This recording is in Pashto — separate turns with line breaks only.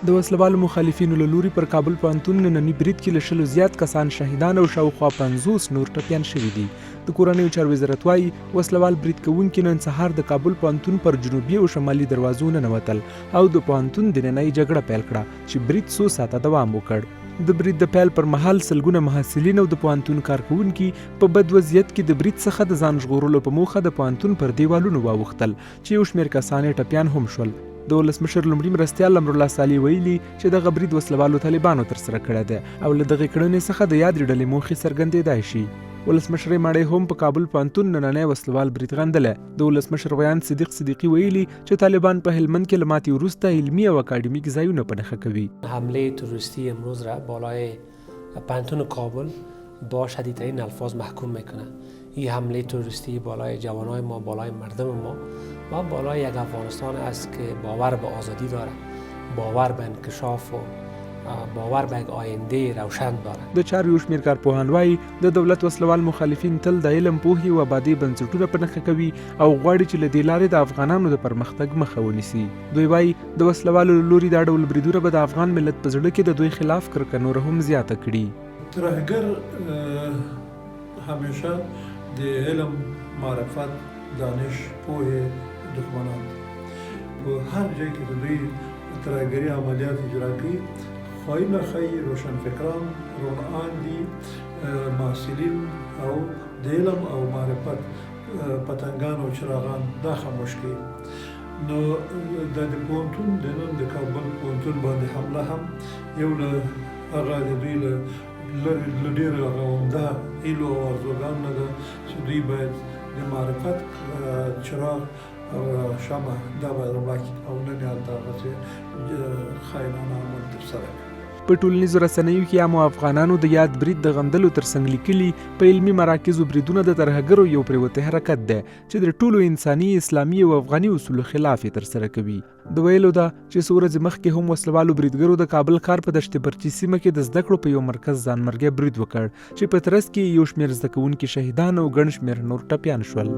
د وسلوالو مخالفینو له لوري پر کابل پوهنتون نننی بريد کې له 100 زیات کسان شهیدان او شاوخوا 50 نور ټپیان شوي دي. د کورنیو چارو وزارت وایي وسلوال برید کوونکي نن سهار د کابل پوهنتون پر جنوبي او شمالي دروازو ننوتل او د پوهنتون دننه جګړه پیل کړه چې برید څو ساعته دوام وکړ. د برید د پیل پر مهال سلګونه محصلین او د پوهنتون کارکوونکي په بد وضعیت کې د برید څخه د ځان ژغورلو په موخه د پوهنتون پر دیوالونو واوښتل چې یو شمېر کسان یې ټپیان هم شول. د ولسمشر لومړي مرستیال امرالله صالح ویلي چې دغه برید وسلوالو طالبانو ترسره کړی دی او له دغې کړنې څخه د یادې ډلې موخې څرګندېدای شي. ولسمشر ماړی هم په کابل پوهنتون نننی وسلوال برید غندلی. د ولسمشر ویان صدیق صدیقی ویلي چې طالبان په هلمند کې له ماتې وروسته علمي او اکاډمیک ځایونه په نښه کوي.
حمله تروریستی امروز را بالای پوهنتون کابل با شدیدترین الفاظ محکوم میکنه. این حمله تروریستی بالای جوانای ما، بالای مردم ما و بالای یک افغانستان است که باور به آزادی داره، باور به انکشاف و باور به یک آینده روشن داره.
د چارو یو شمېر کارپوهان وایي د دولت وسلوال مخالفین تل د علم، پوهې او آبادۍ بنسټونه په نښه کوي او غواړي چې له دې لارې د افغانانو د پرمختګ مخه ونیسي. دوی وایي د وسلوالو له لوري دا ډول بریدونه به د افغان ملت په زړه کې د دوی خلاف کرکه نور هم زیاته کړي.
ترهګر همیشه د علم، معرفت، دانش، پوهې دښمنان په هر ځای کې د دوی ترهګري عملیات اجرا کوي. خواهی نخواهی روشنفکران، روحاندی، محصلین او د علم او معرفت پتنګان او چراغان دا خاموش کوي. نو د پوهنتون د نن د کابل پوهنتون باندې حمله هم یو له هغه د دوی له ډېرو هغه عمده هیلو او ارزوګانو نه ده چې دوی باید د معرفت چراغ او شمع دا باید رڼا او نن یې هلته هغسې خاینانه عمل ترسره کړي.
په ټولنیزو رسنیو کې عامو افغانانو د یاد برید د غندلو ترڅنګ لیکلي په علمي مراکزو بریدونه د ترهګرو یو پرېوتی حرکت دی چې د ټولو انساني، اسلامي او افغاني اصولو خلاف یې ترسره کوي. د ویلو ده چې څو ورځې مخکې هم وسلوالو بریدګرو د کابل ښار په دشت برچي سیمه کې د زده کړو په یو مرکز ځانمرګی برید وکړ چې په ترڅ کې یو شمېر زده کوونکي شهیدان او ګڼ شمېر نور ټپیان شول.